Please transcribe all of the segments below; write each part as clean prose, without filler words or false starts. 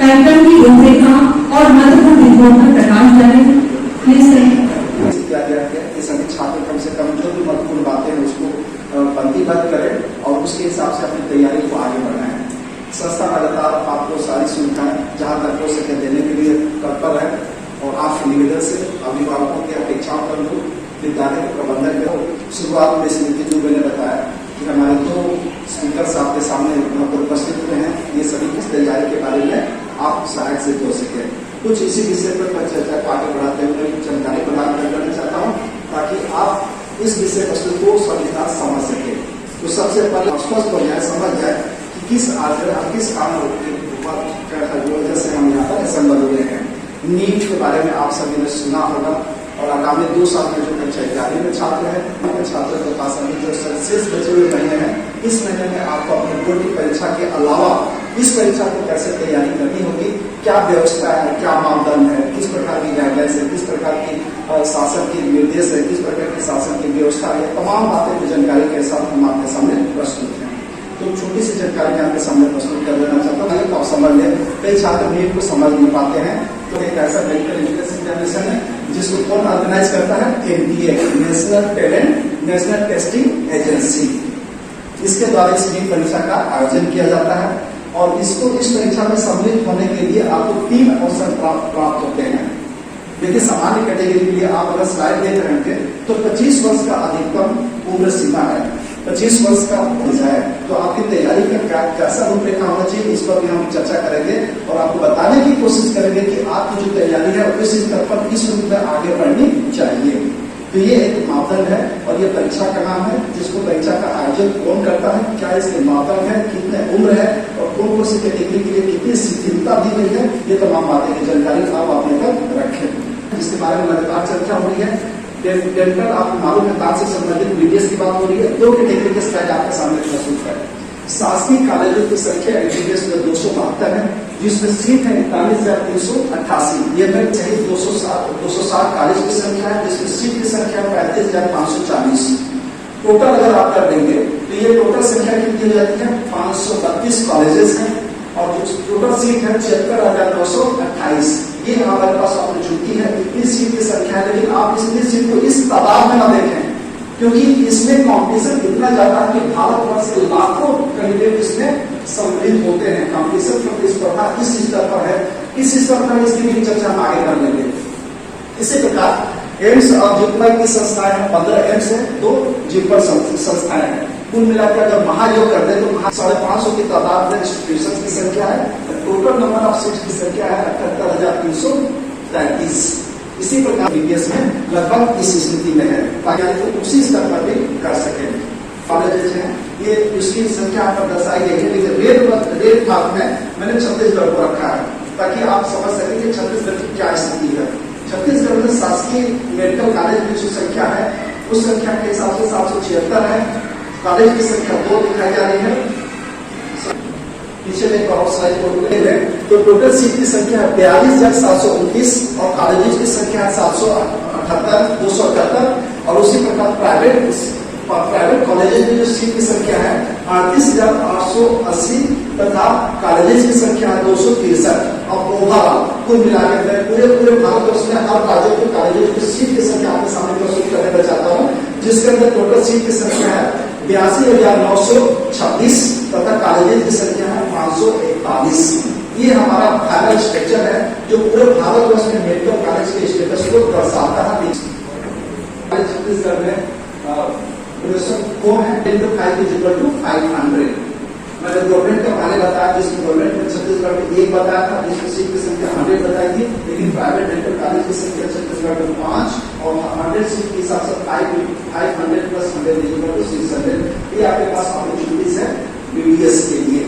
कार्यक्रम की रूपरेखा और महत्वपूर्ण बिंदुओं पर प्रकाश डालें। किया गया है कि सभी छात्र कम से कम जो भी महत्वपूर्ण बातें हैं उसको पंक्तिबद्ध करें और उसके हिसाब से अपनी तैयारी को आगे बढ़ाएं। संस्था लगातार आपको सारी सुविधाएं जहां तक हो सके देने के लिए तत्पर है और आपके निवेदन से अभिभावकों की अपेक्षाओं पर विद्यालय के प्रबंधन के शुरुआत में स्मृति जो मैंने बताया कि हमारे दो स्पीकर आपके सामने उपस्थित हुए हैं, ये सभी की तैयारी के बारे में आप सहायक सिद्ध हो सके। कुछ इसी विषय पर चर्चा को आगे बढ़ाते हुए जानकारी प्रदान करना चाहता हूँ ताकि आप इस विषय वस्तु को संविधान समझ सके। तो सबसे पहले स्पष्ट हो जाए, समझ जाए कि किस काम वजह से हम यहाँ पर संबंध हुए हैं। नीट के बारे में आप सभी ने सुना होगा और आगामी 2 साल में जो कक्षा 11 में छात्र हैं उनके छात्रों के पास अभी जो शेष बचे हुए महीने हैं, इस महीने में आपको अपनी बोर्ड की परीक्षा के अलावा इस परीक्षा को कैसे तैयारी करनी होगी, क्या व्यवस्था है, क्या मापदंड है, किस प्रकार की गाइडलाइंस है, किस प्रकार की शासन की निर्देश है, किस प्रकार की शासन की व्यवस्था है, तमाम बातें की जानकारी के साथ हम आपके सामने प्रस्तुत हैं। तो छोटी सी जानकारी मैं आपके सामने प्रस्तुत कर देना चाहता हूँ, आप समझ लें। कई छात्र नीट को समझ नहीं पाते हैं। तो एक ऐसा मेडिकल एजुकेशन एग्जामिनेशन है जिसको कौन ऑर्गेनाइज करता है? NTA, national testing agency. इसके द्वारा इस नीट परीक्षा का आयोजन किया जाता है और इसको इस परीक्षा में सम्मिलित होने के लिए आपको 3 अवसर प्राप्त होते हैं। देखिए, सामान्य कैटेगरी के लिए आप अगर स्लाइड देख रहे हैं तो 25 वर्ष का अधिकतम उम्र सीमा है। 25 वर्ष का हो जाए तो आपकी तैयारी का कैसा रूपरेखा होना चाहिए, इस पर भी हम चर्चा करेंगे और आपको बताने की कोशिश करेंगे कि आपकी जो तैयारी है इस स्तर पर किस रूप में आगे बढ़नी चाहिए। तो ये एक मापदंड है और ये परीक्षा का नाम है जिसको परीक्षा का आयोजन कौन करता है, क्या इसके मापदंड है, कितने उम्र है और कौन सी कैटेगरी के लिए कितनी शिथिलता दी गई है, ये तमाम बातें की जानकारी आप अपने तक रखें। जिसके बारे में लगातार चर्चा हो रही है। डेंटल आपको मालूम है, दांत से संबंधित बीडीएस की बात हो रही है। 2 कैटेगरी के स्लाइड आपके सामने प्रस्तुत है। शासकीय कॉलेजों की संख्या एमबीबीएस में 272 है, जिसमें सीट है 41,388। ये में सहित 260 कॉलेज की संख्या है, जिसमें सीट की संख्या 35,540। टोटल अगर आप कर देंगे तो ये टोटल संख्या कितनी हो जाती है? 532 कॉलेजेस हैं और जो टोटल सीट है 76,928। ये हमारे पास अपॉर्चुनिटी है, इतनी सीट की संख्या है, लेकिन आप इतनी सीट को इस तादाद में न देखें क्योंकि इसमें कॉम्पिटिशन इतना ज्यादा है कि भारतवर्ष के लाखों कैंडिडेट इसमें सम्मिलित होते हैं। कॉम्पिटिशन प्रतिस्पर्धा इस स्तर पर है, इस स्तर पर इसकी भी चर्चा हम आगे कर लेंगे। इसी प्रकार एम्स और जिपमर की संस्थाएं हैं, 15 एम्स है, 2 जिपमर संस्थाएं हैं। कुल मिलाकर अगर महायोग कर दे तो 550 की तादाद में इंस्टीट्यूशन की संख्या है। टोटल नंबर ऑफ सीट्स की संख्या है 78,333। इसी प्रकार बीबीएस में लगभग इस स्थिति में है ताकि तो उसी स्तर पर भी कर सके। कॉलेजेस हैं ये उसकी संख्या पर दर्शाई गई है, लेकिन रेड भाग में मैंने छत्तीसगढ़ को रखा है ताकि आप समझ सकें कि छत्तीसगढ़ की क्या स्थिति है। छत्तीसगढ़ में शासकीय मेडिकल कॉलेज की जो संख्या है उस संख्या के हिसाब से 776 है। कॉलेज की संख्या 2 दिखाई जा रही है। पीछे में और स्लाइड तो टोटल सीट की संख्या है 42,729 और कॉलेजेस की संख्या है 278 और उसी प्रकार प्राइवेट कॉलेजेस में जो सीट की संख्या है 38,880 तथा कॉलेजेस की संख्या है 263 और ओवरऑल कुल मिलाकर पूरे भारतवर्ष में हर राज्य के कॉलेजेस की सीट की संख्या आपके सामने प्रस्तुत करने चाहता हूँ, जिसके अंदर टोटल सीट की संख्या है 82,926 तथा कॉलेजेस की संख्या है 541। ये हमारा फाइनल स्ट्रक्चर है जो पूरे भारतवर्ष में मेडिकल कॉलेज के स्टेटस को दर्शाता है। छत्तीसगढ़ में कौन है? 500। मैंने गवर्नमेंट का पहले बताया, जिसमें गवर्नमेंट ने छत्तीसगढ़ में 1 बताया था, जिसमें सीट की संख्या 100 बताई थी, लेकिन प्राइवेट डेंटल कॉलेज की संख्या छत्तीसगढ़ में 5 और 100 सीट के हिसाब से 500 प्लस 100 600। ये आपके पास अपॉर्चुनिटीज है बीडीएस के लिए।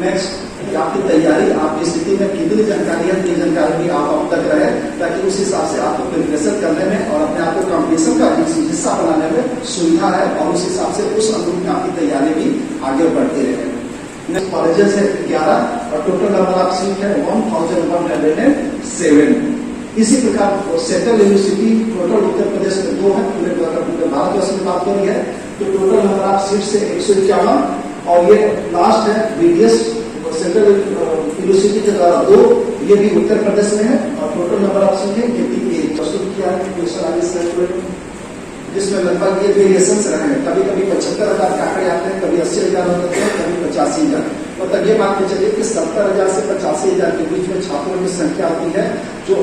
नेक्स्ट, आपकी तैयारी, आपकी स्थिति में कितनी जानकारी है, ये जानकारी भी आप अब तक रहे ताकि उस हिसाब से आपको प्रिपरेशन करने में और अपने आप को कॉम्पिटिशन का हिस्सा बनाने में सुविधा है और उस हिसाब से उस अनुरूप में आपकी तैयारी भी आगे बढ़ती रहे। नेक्स्ट, कॉलेजेस है 11 और टोटल नंबर ऑफ सीट है 1107। इसी प्रकार central university total Uttar Pradesh में 2 है, पूरे भारतवर्ष में बात हो रही है तो टोटल नंबर ऑफ सीट से 151 और ये लास्ट है बीडीएस सेंट्रल यूनिवर्सिटी के द्वारा 2, ये भी उत्तर प्रदेश में है। और टोटल नंबर ऑफ सीटें 88 प्रस्तुत किया है क्वेश्चन आगे से, जिसमें लगभग ये वेरिएशन रहे हैं। कभी कभी 75,000 के आंकड़े आते हैं, कभी 80,000 होते हैं, कभी 85,000। मतलब ये मान के चलिए कि 70,000 से 85,000 के बीच में छात्रों की संख्या आती है जो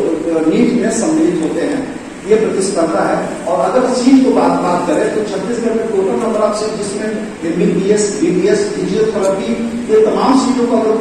नीट में सम्मिलित होते हैं। ये प्रतिस्पर्धा है। और अगर सीट को बात करें तो छत्तीसगढ़ में टोटल नंबर ऑफ सीट जिसमें MBBS, BDS, फिजियोथेरेपी, ये तमाम सीटों को अगर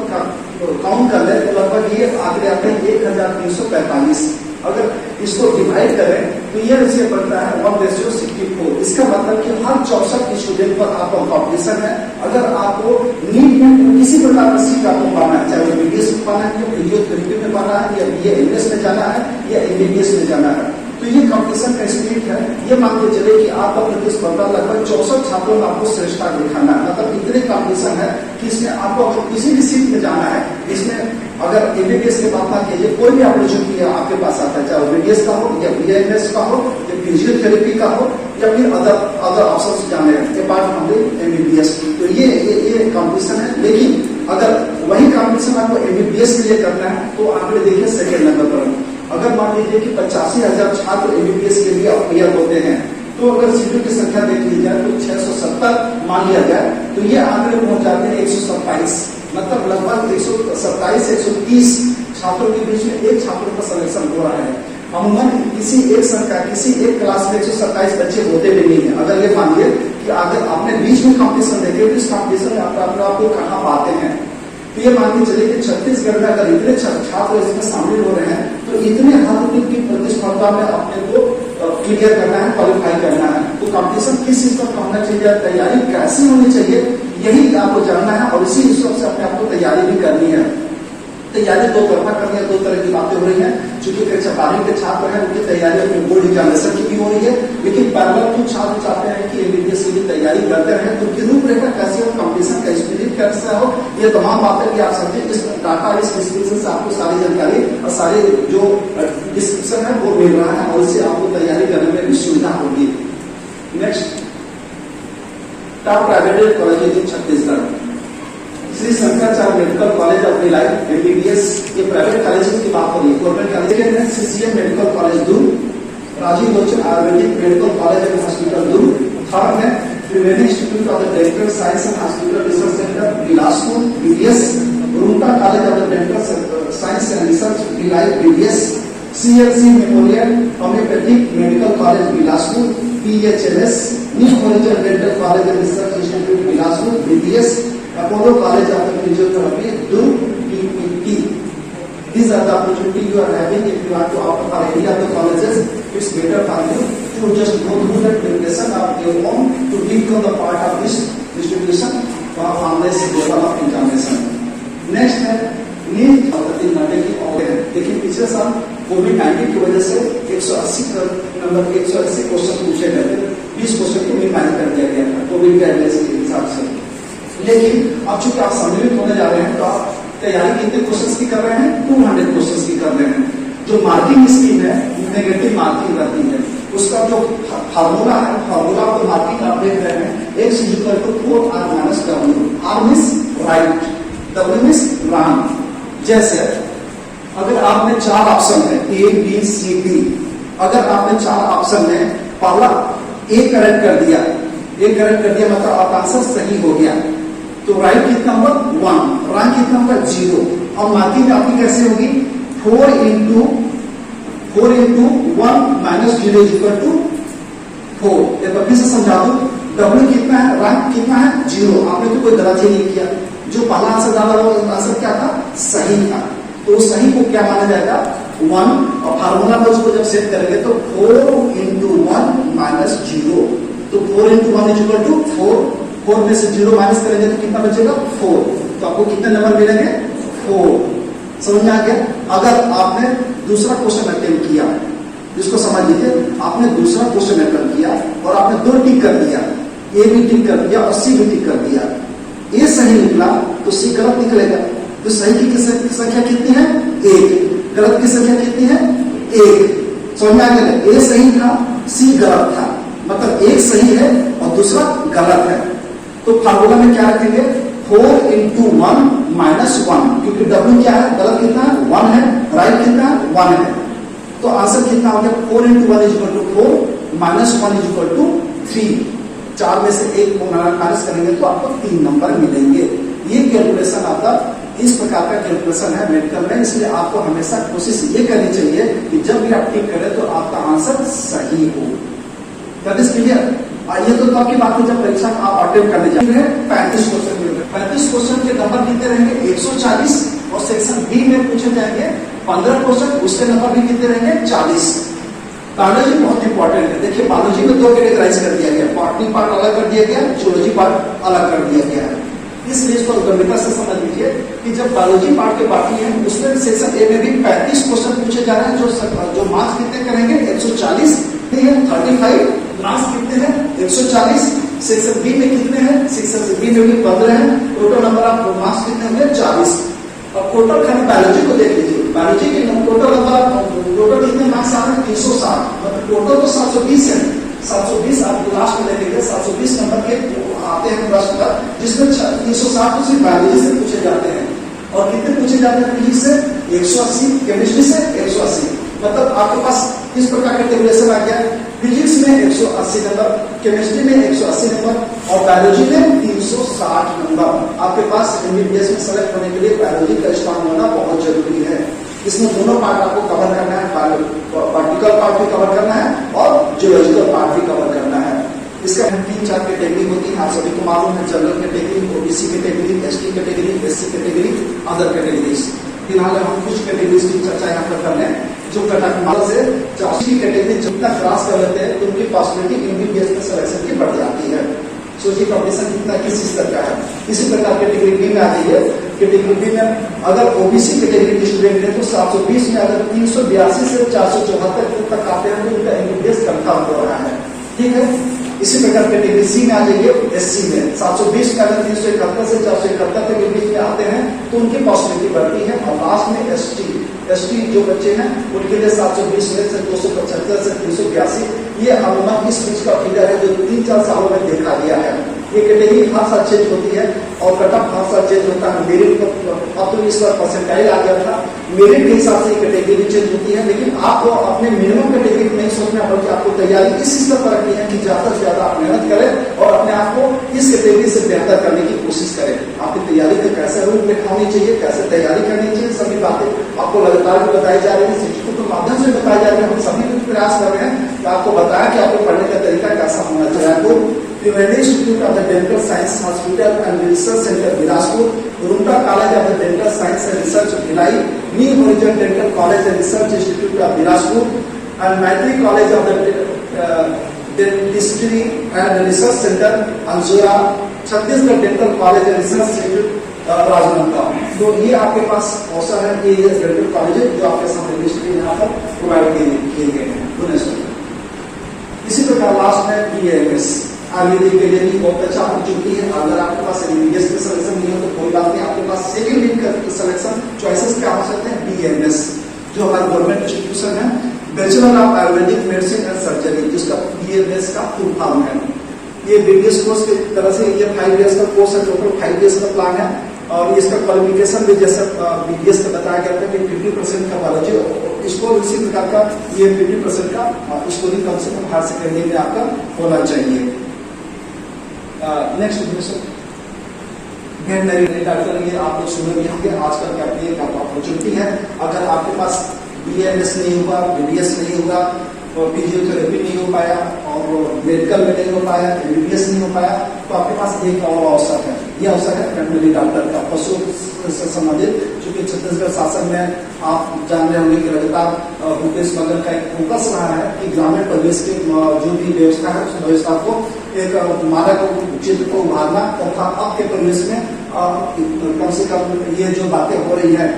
काउंट कर ले तो लगभग ये आंकड़े आते हैं 1345। अगर इसको डिवाइड करें तो ये रेशियो पड़ता है 1:64। इसका मतलब कि हर 64 स्टूडेंट पर आपका कॉम्पिटिशन है। अगर आपको नीट में किसी प्रकार का सीट आपको पाना है, चाहे BDS में पाना है, या फिजियोथेरेपी में पाना है, या BA MS में जाना है, या MBBS में जाना है, तो ये कंपटीशन का स्पिरिट है। ये मान के चले कि आपका प्रतिस्पर्धा लगभग 64 छात्रों में आपको श्रेष्ठता दिखाना है। मतलब इतने कंपटीशन है कि इसमें आपको अगर किसी भी सीट में जाना है, इसमें अगर MBBS की बात ना कीजिए, कोई भी अपॉर्चुनिटी आपके पास आता है, चाहे BDS का हो, या BIMS का हो, या फिजियोथेरेपी का हो, या फिर अदर ऑप्शन जाने हैं अपार्ट फ्रॉम MBBS। तो ये कंपटीशन है। लेकिन अगर वही कंपटीशन आपको MBBS के लिए करना है तो आंकड़े देखिए सेकेंड नंबर पर। अगर मान लीजिए कि 85,000 छात्र MBBS के लिए अपियर होते हैं, तो अगर सीटों की संख्या देख ली जाए तो 670 मान लिया जाए, तो ये आंकड़े पहुंच जाते हैं 127। मतलब लगभग 127-130 छात्रों के बीच में एक छात्रों का सिलेक्शन हो रहा है। अमूमन किसी एक संख्या, किसी एक क्लास में 127 बच्चे होते भी नहीं है। अगर ये मानिए कि अगर आपने बीच में कंपटीशन देखे तो इस कंपटीशन में आपको कहाँ पाते हैं, तो ये मान के चलिए कि छत्तीसगढ़ में अगर इतने छात्र इसमें शामिल हो रहे हैं तो इतने हद की प्रतिस्पर्धा में अपने को क्लियर करना है, क्वालिफाई करना है। तो कंपटीशन किस चीज पर होना चाहिए, तैयारी कैसी होनी चाहिए, यही आपको जानना है। और इसी हिसाब से अपने आपको तैयारी भी करनी है। तैयारी दो तरफा करनी है, दो तरह की बातें हो रही हैं। चूंकि कक्षा 12वीं के छात्र हैं, उनकी तैयारी अपनी बोर्ड एग्जामिनेशन की भी हो रही है, लेकिन पैरेलल कुछ छात्र चाहते हैं कि MBBS की तैयारी करते रहे। तो उनकी रूपरेखा कैसे हो, कंपटीशन का स्पिरिट कैसा हो, ये तमाम बातें भी आप समझे। इस डाटा, इस डिस्क्रिप्शन से आपको सारी जानकारी और सारे जो डिस्क्रिप्शन है वो मिल रहा है, और इससे आपको तैयारी करने में भी सुविधा होगी। Next, top private college in Chhattisgarh. Shri Shankaracharya medical college of Bhilai MBBS, ये प्राइवेट कॉलेज की बात हो रही है। गवर्नमेंट कॉलेज में CCM मेडिकल कॉलेज दूर, Rajiv Lochan Ayurvedic medical college and hospital दूर। थर्ड है Triveni institute of the dental science and hospital research centre Bilaspur BDS, Rungta college of the dental science and research Bhilai BDS, CLC memorial homeopathic medical college Bilaspur PHLS, new original dental college and research institute Bilaspur BDS, Apollo College of Physiotherapy, Durg, PPT. These are the opportunity you are having if you want to opt for any of the colleges. It's better for you to just go through the preparation of your own to become the part of this distribution on this level of examination. Next है NEET और 3 घंटे की और है। देखिए पिछले साल कोविड-19 की वजह से 180 क्वेश्चन पूछे गए थे, 20 क्वेश्चन को मिनिमाइज कर दिया गया था कोविड गाइडलाइंस के हिसाब से। लेकिन अब चूंकि आप सम्मिलित होने जा रहे हैं तो आप तैयारी कितने क्वेश्चंस की कर रहे हैं, 200 क्वेश्चंस की कर रहे हैं। जो मार्किंग स्कीम है नेगेटिव मार्किंग रहती है, उसका जो फार्मूला है, फार्मूला को मार्किंग आप देख रहे हैं, X = 4R - W। R means right, W means wrong. जैसे अगर आपने 4 ऑप्शन है A B C D, अगर आपने 4 ऑप्शन में पहला A करेक्ट कर दिया, मतलब आपका आंसर सही हो गया, तो राइट कितना होगा 1, रॉन्ग कितना होगा 0। और मार्किंग आपकी कैसे होगी 4 into 1 - 0 = 4। एक बार फिर से समझा दूं, W कितना है, रॉन्ग कितना है 0। आपने तो कोई गलती नहीं किया, जो पहला आंसर डाला वो आंसर क्या था, सही था। तो सही को क्या माना जाएगा 1, और फार्मूला में उसको जब सेट करेंगे तो 4 into 1 - 0, तो 4 into 1 = 4। 4 में से 0 माइनस करेंगे तो कितना बचेगा 4। तो आपको कितने नंबर मिलेंगे 4। समझ में आ गया। अगर आपने दूसरा क्वेश्चन अटेम्प्ट किया, जिसको समझ लीजिए, आपने दूसरा क्वेश्चन अटेम्प्ट किया और आपने 2 टिक कर दिया, A भी टिक कर दिया और C भी टिक कर दिया, A सही निकला तो C गलत निकलेगा। तो सही की संख्या कितनी है 1, गलत की संख्या कितनी है 1। समझ में आ गया। A सही था, C गलत था, मतलब एक सही है और दूसरा गलत है। तो फार्मूला में क्या रखेंगे 4 into 1 minus 1, क्योंकि W क्या है, गलत कितना है, 1 है, राइट कितना है, 1 है। तो आंसर कितना हो गया, 4 into 1 is equal to 4 minus 1 is equal to 3। 4 में से 1 माइनस करेंगे तो आपको 3 नंबर मिलेंगे। ये कैलकुलेशन आपका इस प्रकार का कैलकुलेशन है मेडिकल में, इसलिए आपको हमेशा कोशिश ये करनी चाहिए कि जब भी आप टिक करें तो आपका आंसर सही हो। That is clear. ये तो आपकी बात है जब परीक्षा में आप अटेम्प्ट करने जाएंगे। 35 क्वेश्चन मिल रहे, 35 क्वेश्चन के नंबर कितने रहेंगे, 140, और सेक्शन बी में पूछे जाएंगे 15 क्वेश्चन, उसके नंबर भी कितने रहेंगे, 40। बायोलॉजी बहुत इंपॉर्टेंट है। देखिए बायोलॉजी में 2 कैटेगराइज कर दिया गया, बॉटनी पार्ट अलग कर दिया गया, जूलॉजी पार्ट अलग कर दिया गया है। इसलिए इसको गंभीरता से समझ लीजिए कि जब बायोलॉजी पार्ट के बाकी है उसमें सेक्शन ए में भी 35 क्वेश्चन पूछे जा रहे हैं, जो मार्क्स कितने करेंगे, 140 है, 35 मार्क्स कितने हैं, 140। सेक्शन बी में कितने हैं, सेक्शन बी में भी 15 है, टोटल नंबर ऑफ मार्क्स कितने होंगे, 40। और टोटल खाली बायोलॉजी को देख लीजिए, बायोलॉजी के टोटल नंबर, टोटल कितने मार्क्स आ रहे हैं, 360, मतलब टोटल तो 720 है। 720 आप लास्ट में देखेंगे 720 नंबर के आते हैं प्रश्न का, जिसमें 360 तो सिर्फ बायोलॉजी से पूछे जाते हैं। और कितने पूछे जाते हैं फिजिक्स से, 180, केमिस्ट्री से 180। मतलब आपके पास इस प्रकार का कैलकुलेशन आ गया, फिजिक्स में 180 नंबर, केमिस्ट्री में 180 नंबर, और बायोलॉजी में 360 नंबर। आपके पास एमबीबीएस में सेलेक्ट होने के लिए बायोलॉजी का स्ट्रांग होना बहुत जरूरी है। इसमें दोनों पार्ट आपको कवर करना है, पार्टिकल पार्ट भी कवर करना है और जियोलॉजिकल पार्ट भी कवर करना है। इसका 3-4 कैटेगरी होती है, आप सभी को मालूम है, general category, OBC category, ST category, SC category, other categories. फिलहाल हम कुछ कैटेगरीज की चर्चा यहाँ पर कर लें। जो कटक से 80 कैटेगरी जितना क्रॉस कर लेते हैं तो उनकी पॉसिबिलिटी एमबीबीएस में सिलेक्शन की बढ़ जाती है। सोचिए कंपटीशन कितना किस स्तर का है। इसी प्रकार कैटेगरी बी में आ जाइए, कैटेगरी बी में अगर ओबीसी कैटेगरी के स्टूडेंट है तो 720 में अगर 382 से 474 तक आते हैं तो उनका एमबीबीएस कंफर्म हो रहा है, ठीक है। इसी प्रकार कैटेगरी सी में आ जाइए, एससी में 720 का अगर 371 से 471 तक के बीच में आते हैं तो उनकी पॉसिबिलिटी बढ़ती है। और लास्ट में एसटी जो बच्चे हैं उनके लिए 720 में से 275 से 382, ये अनुमान इस बीच का फिगर है जो 3-4 सालों में देखा गया है। ये कैटेगरी हर साल चेंज होती है और कट ऑफ हर साल चेंज होता है। मेरिट अब तो इस बार परसेंटाइल आ गया था, मेरिट के हिसाब से कैटेगरी चेंज होती है, लेकिन आपको अपने मिनिमम कैटेगरी नहीं सोचना, बल्कि आपको तैयारी इस स्तर पर रखनी है कि ज्यादा से ज्यादा आप मेहनत करें और अपने आप को इस कैटेगरी से बेहतर करने की कोशिश करें। आपकी तैयारी का कैसे रूपरेखा होनी चाहिए, कैसे तैयारी करनी चाहिए, सभी बातें आपको लगातार बताई जा रही है, शिक्षकों के माध्यम से बताई जा रही है। हम सभी कुछ प्रयास कर रहे हैं कि आपको बताया कि आपको पढ़ने का तरीका कैसा होना चाहिए। आपको Primary Institute of the Dental Science Hospital and Research Center Bilaspur, Runta College of the Dental Science and Research Bhilai, New Horizon Dental College and Research Institute of Bilaspur, and Maitri College of the Dentistry and Research Center Anzura, Chhattisgarh Dental College and Research Institute Rajnandgaon. तो ये आपके पास अवसर है कि ये dental college जो आपके सामने लिस्ट में यहाँ पर प्रोवाइड किए गए हैं। इसी प्रकार लास्ट में बीएमएस आयुर्वेदिक के लिए भी बहुत अच्छा अपॉर्चुनिटी है। अगर आपके पास एमबीबीएस में सिलेक्शन नहीं हो तो कोई बात नहीं, आपके पास सेकंड इन सिलेक्शन चॉइसेस क्या हो सकते हैं, बीएमएस जो हमारा गवर्नमेंट इंस्टीट्यूशन है, bachelor of Ayurvedic medicine and surgery, जिसका बीएमएस का फुल फॉर्म है। ये बीडीएस कोर्स की तरह से ये 5 इयर्स का कोर्स है, टोटल 5 इयर्स का प्लान है। और इसका क्वालिफिकेशन भी जैसे बीडीएस का बताया गया था कि 50% का बायोलॉजी, इसको इसी प्रकार का ये 50% का स्कोरिंग कम से कम हायर सेकेंडरी में आपका होना चाहिए। नेक्स्ट वेटरनरी डॉक्टर, ये आप लोग सुने भी होंगे, आजकल क्या एक अपॉर्चुनिटी है। अगर आपके पास बीएमएस नहीं होगा, बीडीएस नहीं होगा, फिजियोथेरेपी नहीं हो पाया और मेडिकल में नहीं हो पाया, एमबीबीएस नहीं हो पाया, तो आपके पास एक और अवसर है। यह अवसर है वेटरनरी डॉक्टर का, पशु से संबंधित। चूंकि छत्तीसगढ़ शासन में आप जान रहे होंगे कि लगातार भूपेश बघेल का एक फोकस रहा है कि ग्रामीण परिवेश की जो भी व्यवस्था है उस व्यवस्था को एक मानक चित्र को उभारना, तथा अब के परिवेश में कम से कम ये जो बातें हो रही है,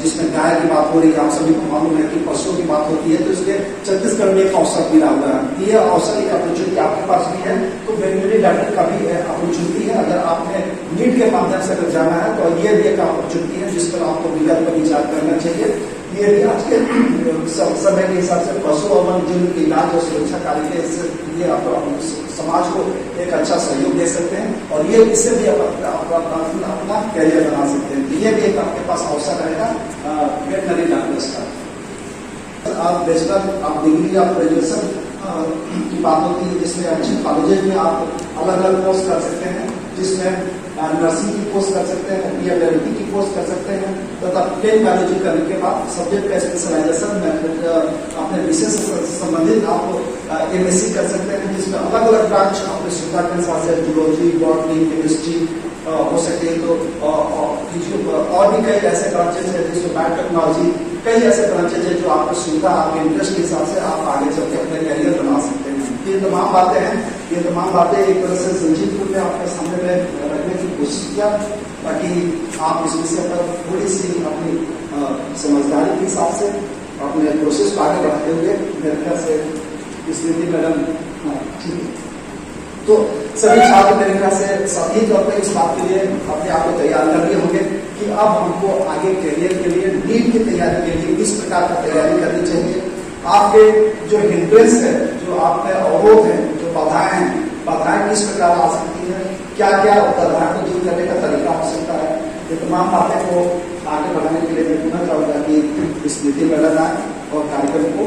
जिसमें गाय की बात हो रही है, आप सभी को मालूम है कि पशुओं की बात होती है, तो इसलिए छत्तीसगढ़ में एक अवसर मिला हुआ है। ये अवसर एक अपॉर्चुनिटी आपके पास भी है, तो वेटरनरी डॉक्टर का भी अपॉर्चुनिटी है। अगर आपने नीट के माध्यम से अगर जाना है तो ये भी एक अपॉर्चुनिटी है जिस पर आपको विकल्प पर विचार करना चाहिए। ये भी आज के समय के हिसाब से पशु और वन्यजीव के इलाज और सुरक्षा कार्य के लिए आप समाज को एक अच्छा सहयोग दे सकते हैं और ये इससे भी अपना कैरियर बना सकते हैं। ये भी एक आपके पास अवसर रहेगा वेटनरी डॉक्टर्स का। आप बैचलर, आप डिग्री, आप ग्रेजुएशन की बात होती है जिसमें अच्छे कॉलेजेस में आप अलग अलग कोर्स कर सकते हैं, जिसमें नर्सिंग की कोर्स कर सकते हैं, पीएलएलबी की कोर्स कर सकते हैं तथा टेन बायोलॉजी करने के बाद सब्जेक्ट का स्पेशलाइजेशन अपने विषय से संबंधित आप एमएससी कर सकते हैं, जिसमें अलग अलग ब्रांच अपने सुविधा के अनुसार से जूलॉजी, बॉटनी, केमिस्ट्री हो सकती है। तो और भी कई ऐसे ब्रांचेस है जिसमें बायोटेक्नोलॉजी, कई ऐसे ब्रांचेज है जो आपको सुविधा आपके इंटरेस्ट के हिसाब से आप आगे चल के अपने करियर बना सकते हैं। ये तमाम बातें हैं, ये तमाम बातें एक तरह से संजीव रूप में आपके सामने में रखने की कोशिश किया ताकि आप इस विषय पर थोड़ी सी अपनी समझदारी के हिसाब से अपने प्रोसेस को आगे बढ़ाते हुए मेरे ख्याल से स्थिति मैडम ठीक है। तो सभी छात्र मेरे ख्याल से सभी तौर पर इस बात के लिए अपने आप को तैयार कर लिए होंगे कि अब हमको आगे करियर के लिए, नीट की तैयारी के लिए किस प्रकार की तैयारी करनी चाहिए। आपके जो हिंड्रेंस है, जो आपके अवरोध है, जो बाधाएं किस प्रकार आ सकती है, क्या क्या बाधाएं को दूर करने का तरीका हो सकता है, ये तमाम बातें को आगे बढ़ाने के लिए मैं पुनः चाहूंगा कि इस नीति में लगाए और कार्यक्रम को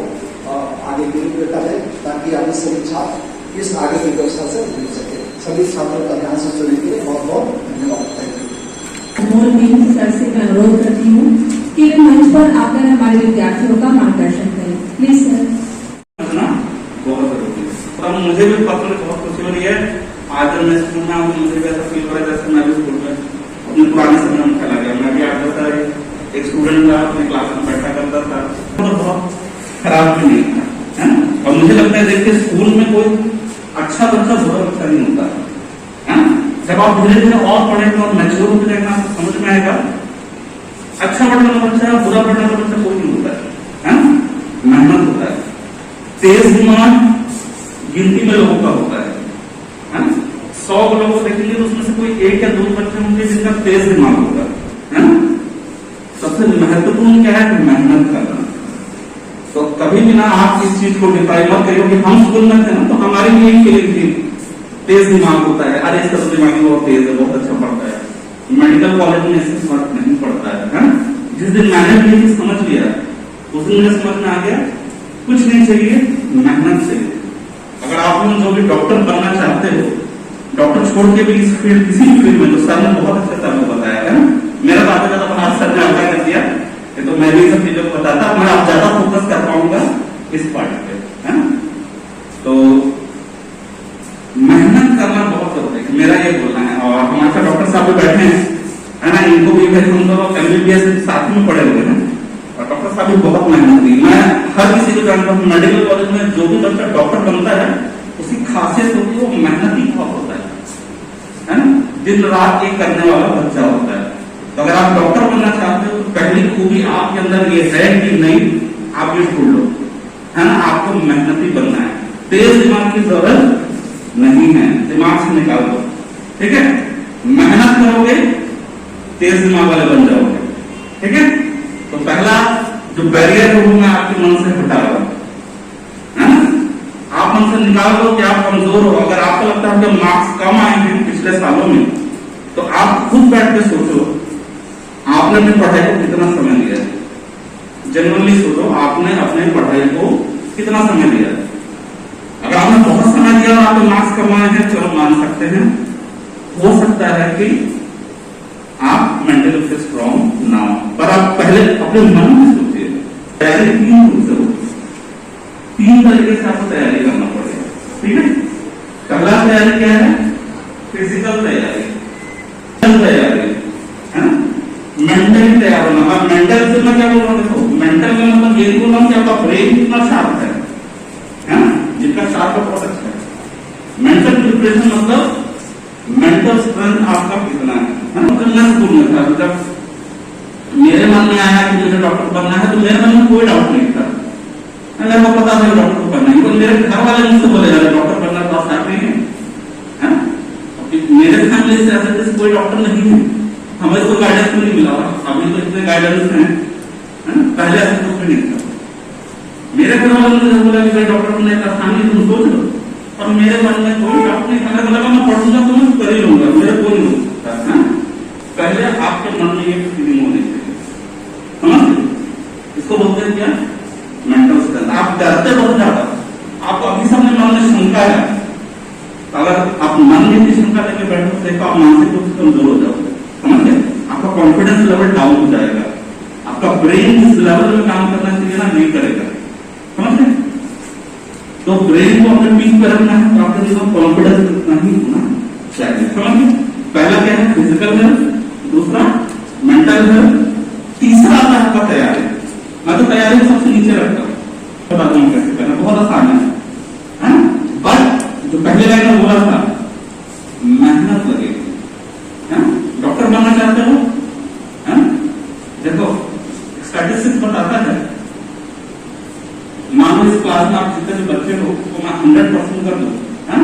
आगे गिरता है ताकि आगे सभी छात्र इस आगे की व्यवस्था से जुड़ सके। सभी छात्रों का ध्यान से सुनने के लिए बहुत बहुत धन्यवाद। सर से मैं अनुरोध करती हूँ कि वे मंच पर आकर हमारे विद्यार्थियों का मार्गदर्शन करें। Please sir. बहुत जरूरी है और मुझे भी पर्सनली बहुत खुशी हो रही है। आज जब मैं स्कूल में आऊँ मुझे भी ऐसा फील हो रहा है जैसे मैं भी स्कूल में अपने पुराने समय में चला गया। मैं भी आता था, एक स्टूडेंट था, अपने क्लास में बैठा करता था, बहुत खराब भी नहीं था, है ना। और मुझे लगता है देखिए स्कूल में कोई अच्छा बच्चा बुरा बच्चा नहीं होता है। जब आप धीरे धीरे और पढ़ेंगे और मैच्योर होते जाएंगे आपको समझ में आएगा अच्छा पढ़ने वाला बच्चा, बुरा पढ़ने वाला बच्चा कोई नहीं होता है, मेहनत होता है। तेज दिमाग गिनती में लोगों का होता है। 100 लोगों को देखेंगे तो उसमें से कोई 1 या 2 बच्चे होंगे जिनका तेज दिमाग होगा, है ना। सबसे महत्वपूर्ण क्या है? मेहनत करना। तो कभी भी ना आप इस चीज को डिफाइन मत करिए कि हम स्कूल में थे ना तो हमारी भी एक फीलिंग थी तेज दिमाग होता है, अरे इसका तो दिमाग बहुत तेज है, बहुत अच्छा पढ़ता है। मेडिकल कॉलेज में ऐसे फर्क नहीं पड़ता है। जिस दिन मैंने भी चीज समझ लिया उस दिन मुझे समझ में आ गया कुछ नहीं चाहिए, मेहनत चाहिए। अगर आप लोग जो भी डॉक्टर बनना चाहते हो, डॉक्टर छोड़ के भी इस फील्ड किसी भी फील्ड में, तो सर ने बहुत अच्छे से आपको बताया है ना। मेरा बात ज्यादा बना सर ने अप्लाई कर दिया तो मैं भी सब चीजों को बताता, मैं आप ज्यादा फोकस कर पाऊंगा इस पार्ट पे, है ना। तो मेहनत करना बहुत जरूरी है, मेरा ये बोलना है। और हमारे डॉक्टर साहब भी बैठे हैं, है ना, इनको भी हम लोग MBBS साथ में पढ़े हुए हैं और डॉक्टर साहब भी बहुत मेहनत की। मैं हर किसी को जानता हूँ मेडिकल कॉलेज में जो भी बच्चा डॉक्टर बनता है उसकी खासियत होती है वो मेहनती बहुत होता है ना। दिन रात एक करने वाला बच्चा होता है। तो अगर आप डॉक्टर बनना चाहते हो तो पहली खूबी आपके अंदर ये है कि नहीं, आप ये ढूंढ लो, है ना। आपको मेहनती बनना है, तेज दिमाग की जरूरत नहीं है, दिमाग से निकाल दो, ठीक है। मेहनत करोगे तेज दिमाग वाले बन जाओगे, ठीक है। तो पहला जो बैरियर है वो मैं आपके मन से हटा रहा हूं, है ना। आप मन से निकाल दो कि आप कमजोर हो। अगर आपको लगता है कि मार्क्स कम आए हैं पिछले सालों में तो आप खुद बैठ के सोचो आपने अपनी पढ़ाई को कितना समय दिया है। जनरली सोचो आपने अपनी पढ़ाई को कितना समय दिया है। अगर आपने बहुत समय दिया और आपके मार्क्स कम आए हैं चलो मान सकते हैं, हो सकता है कि आप मेंटली स्ट्रॉन्ग ना हो। पर आप पहले अपने मन में सोचिए तैयारी 3 रूप से होती है, 3 तरीके से आपको तैयारी करना पड़ेगा, ठीक है। पहला तैयारी क्या है? फिजिकल तैयारी, है ना। मेंटली तैयार होना। अब मेंटल से मैं क्या बोल रहा हूँ, देखो मेंटल में मतलब ये बोल रहा हूँ कि आपका ब्रेन कितना शार्प है ना, जिनका शार्प है बहुत अच्छा है। मेंटल प्रिपरेशन मतलब मेंटल स्ट्रेंथ आपका कितना है। मैं स्कूल में था जब मेरे मन में आया कि मुझे डॉक्टर बनना है तो मेरे मन में कोई डाउट नहीं था, मेरे को पता था डॉक्टर को बनना है। मेरे घर वाले मुझसे बोले यार डॉक्टर बनना तो आसान नहीं है, मेरे फैमिली से ऐसे कोई डॉक्टर नहीं है, हमें कोई गाइडेंस नहीं मिला। अभी तो इतने गाइडेंस हैं, पहले ऐसा कुछ भी नहीं था। मेरे घर वालों ने बोला कि भाई डॉक्टर ने कहा था नहीं, तुम सोच लो, और मेरे मन में कोई डाउट नहीं था, बोला मैं पढ़ूंगा तो मैं कर ही लूंगा, मेरे कोई नहीं होता। पहले आपके मन में ये फीलिंग होनी चाहिए, समझ? इसको बोलते हैं क्या? Mental strength. आप डरते बहुत ज्यादा, आपको अभी सबने मन में शंका है, अगर आप मन में भी शंका लेके बैठो तो आप मानसिक रूप से कमजोर हो जाओगे, समझ गए? आपका कॉन्फिडेंस लेवल डाउन हो जाएगा, आपका ब्रेन जिस लेवल में काम करना चाहिए ना नहीं करेगा, समझ गए? तो ब्रेन को अपने पीक पे रखना है, तो आपके जीवन कॉन्फिडेंस नहीं होना चाहिए, समझ गए? पहला क्या है? फिजिकल हेल्थ, दूसरा मेंटल हेल्थ, तीसरा आता है आपका तैयारी। मैं तो तैयारी सबसे नीचे रखता हूँ, बता दूं कैसे करना, बहुत आसान है। बट जो पहले लाइन में बोला था, मेहनत लगेगी। डॉक्टर बनना चाहते हो? देखो स्टैटिस्टिक्स बताता है, मान लो इस क्लास में आप जितने भी बच्चे हो तो मैं 100% कर दूं, है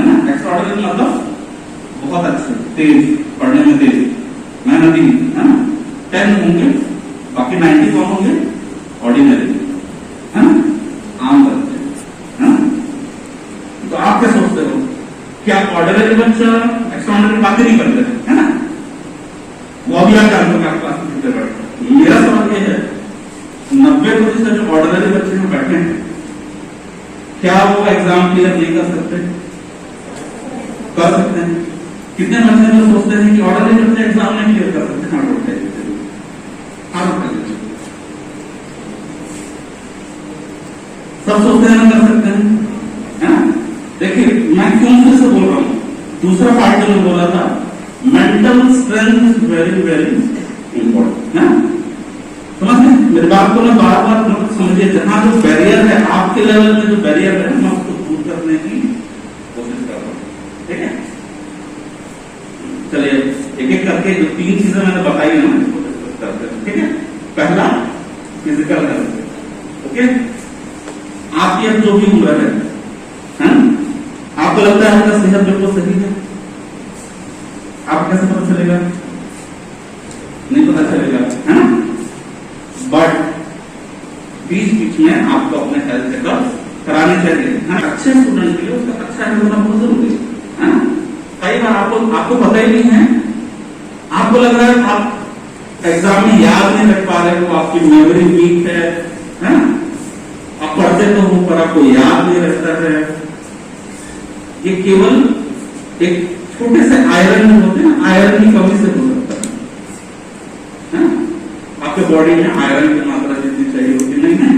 ना? एक्स्ट्राऑर्डिनरी मतलब बहुत अच्छे, तेज, पढ़ने में तेज, मेहनती, है ना? 10 होंगे, बाकी 90 कौन होंगे? ऑर्डिनरी, है ना? आम बच्चे, है ना? तो आप क्या सोचते हो? क्या ऑर्डिनरी बच्चा एक्स्ट्राऑर्डिनरी बातें नहीं करते, है ना? वो अभी आप जानते हो क्लास में कितने बैठे। मेरा सवाल ये है, 90% जो ऑर्डिनरी बच्चे में बैठे हैं, क्या वो एग्जाम क्लियर नहीं कर सकते? कर सकते हैं। कितने बच्चे जो सोचते हैं कि ऑर्डिनरी बच्चे एग्जाम नहीं क्लियर कर सकते? हाँ, उठते सब सोचते हैं ना कर सकते हैं, है ना? देखिए मैं क्यों फिर से बोल रहा हूं, दूसरा पार्ट जो मैं बोला था, mental strength is very very important, है ना? समझ गए मेरी बात को? ना बार बार मतलब समझिए, जहां जो बैरियर है आपके लेवल में, जो बैरियर है मैं उसको दूर करने की कोशिश कर रहा हूं, ठीक है? चलिए एक एक करके जो 3 चीजें मैंने बताई ना इसको डिस्कस करते हैं, ठीक है? पहला फिजिकल हेल्थ, ओके? आपकी अब जो भी उम्र है, आपको लगता है आपका सेहत बिल्कुल सही है? आप कैसे पता चलेगा? नहीं पता चलेगा, है ना? बट बीच बीच में आपको अपने हेल्थ चेकअप कराने चाहिए, है ना? अच्छे स्टूडेंट के लिए उसका अच्छा हेल्थ होना बहुत जरूरी है ना? कई बार आपको पता ही नहीं है, आपको लग रहा है आप एग्जाम में याद नहीं रख पा रहे हो, आपकी मेमोरी वीक है ना? आप पढ़ते तो हो पर आपको याद नहीं रहता है। ये केवल एक छोटे से आयरन होते हैं, आयरन की कमी से हो सकता है। आपके बॉडी में आयरन की मात्रा जितनी चाहिए होती नहीं है,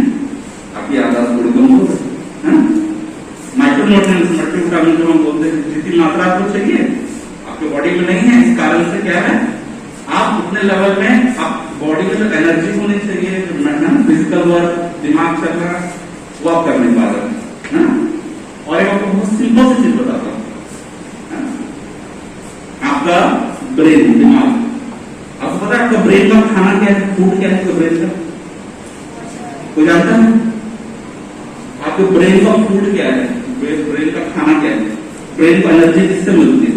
आपकी याददाश्त थोड़ी कम हो सकती है। माइक्रोन्यूट्रिएंट्स, मल्टीविटामिन जो हम बोलते हैं, जितनी मात्रा आपको चाहिए आपके बॉडी में नहीं है। इस कारण से क्या है, आप उतने लेवल में, आप बॉडी में जो एनर्जी होनी चाहिए, जो फिजिकल वर्क, दिमाग चल रहा है, वो आप कर नहीं पा रहे हैं। और एक आपको बहुत सिंपल सी चीज बताता हूं, आपका ब्रेन, दिमाग, आपको पता है आपका ब्रेन का खाना क्या है? फूड क्या है आपका ब्रेन का? कोई जानता है? आपके ब्रेन का फूड क्या है? ब्रेन का खाना क्या है? ब्रेन को एनर्जी किससे मिलती है?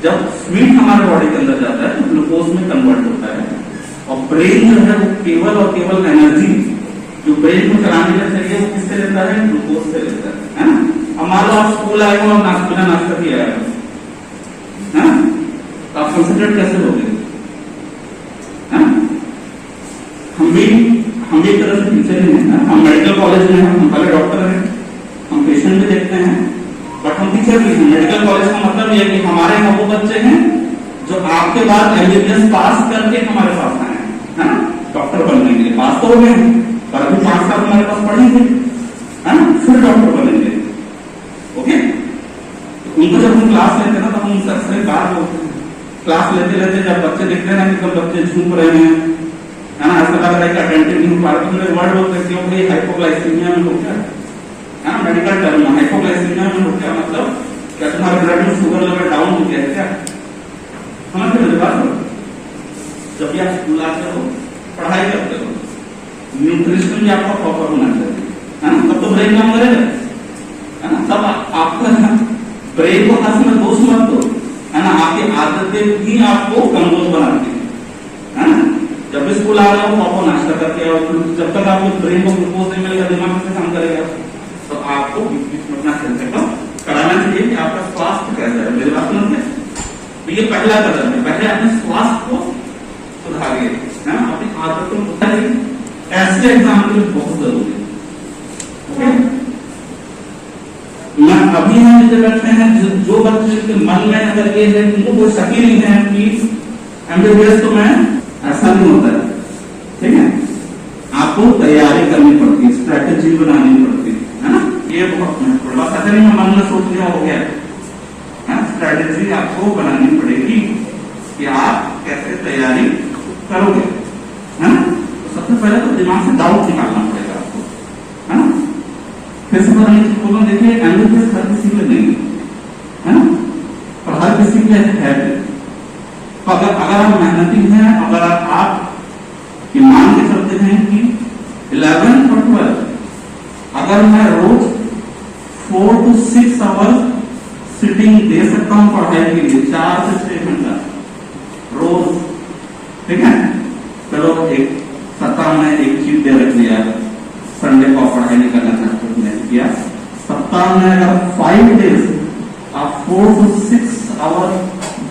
जब स्वीट हमारे बॉडी के अंदर जाता है तो ग्लूकोज में कन्वर्ट होता है, और ब्रेन जो है वो केवल और केवल एनर्जी जो ब्रेन को चलाने के लिए चाहिए वो किससे लेता है? ग्लूकोज से लेता है ना? अब मान लो आप स्कूल आए हो और बिना नाश्ता किया है, तो आप कंसंट्रेट कैसे होगे? हम भी एक तरह से टीचर ही हैं, हम मेडिकल कॉलेज में हैं, हम पहले डॉक्टर हैं, हम पेशेंट भी देखते हैं, बट हम टीचर भी हैं। मेडिकल कॉलेज का मतलब यह कि हमारे यहाँ वो बच्चे हैं जो आपके बाद एमबीबीएस पास करके हमारे पास आए हैं, है ना? डॉक्टर बनने के लिए पास तो हो गए, पर अभी 5 साल हमारे पास पढ़ेंगे, है ना? फिर डॉक्टर बनेंगे, ओके? तो उनको जब हम क्लास लेते हैं ना, तो हम उनसे अक्सर बात बोलते हैं, क्लास लेते लेते जब बच्चे दिखते हैं ना कि सब बच्चे झूम रहे हैं, है ना, ऐसा लग रहा है कि अटेंटिव नहीं हो पा रहे, तो मेरे वर्ड बोलते हैं कि हाइपोग्लाइसीमिया में हो गया, है ना? मेडिकल टर्म में हाइपोग्लाइसीमिया में हो गया मतलब क्या तुम्हारे ब्लड में शुगर लेवल डाउन हो गया है क्या? समझते मेरी बात? जब भी आप स्कूल आते हो, पढ़ाई करते हो, न्यूट्रिशन भी आपका प्रॉपर होना चाहिए, है ना? तब तो ब्रेन काम करेगा, है ना? तब आपका ब्रेन को हर समय दोष मत दो, है ना? आपकी आदतें भी आपको कमजोर बनाती है, जब भी स्कूल आ रहे हो आपको नाश्ता करके और जब तक आपको ब्रेन को ग्लूकोज नहीं मिलेगा दिमाग कैसे काम करेगा। तो आपको बीच बीच में अपना हेल्थ चेकअप कराना चाहिए कि आपका स्वास्थ्य कैसा है। मेरी बात समझिए, तो ये पहला कदम है, पहले अपने स्वास्थ्य को सुधारिए, है ना, अपनी आदतों को सुधारिए। ऐसे एग्जाम के लिए बहुत जरूरी है। मैं अभी हम इधर बैठे हैं, जो बच्चे के मन में अगर ये है उनको कोई शक ही नहीं है कि एमबीबीएस तो मैं, ऐसा नहीं होता है, ठीक है। आपको तैयारी करनी पड़ती है, स्ट्रैटेजी बनानी पड़ती है ना, ये बहुत महत्वपूर्ण। बस ऐसा नहीं मैं मन में सोच लिया हो गया, स्ट्रैटेजी आपको बनानी पड़ेगी कि आप कैसे तैयारी करोगे, है ना। तो सबसे पहले तो दिमाग से डाउट निकालना पड़ेगा आपको, है ना। फिर से बोलो, देखिए एमबीबीएस हर किसी में नहीं है ना, और हर किसी के है। तो अगर आप मेहनती हैं, अगर आप मान के चलते हैं कि 11 और 12 अगर मैं रोज 4 to 6 आवर्स सिटिंग दे सकता हूं पढ़ाई के लिए, 4 से 6 घंटा रोज, ठीक है। चलो एक सप्ताह में एक चीज दे रख दिया, संडे को पढ़ाई नहीं करना चाहते नहीं किया, सप्ताह में अगर 5 डेज आप 4 to 6 आवर्स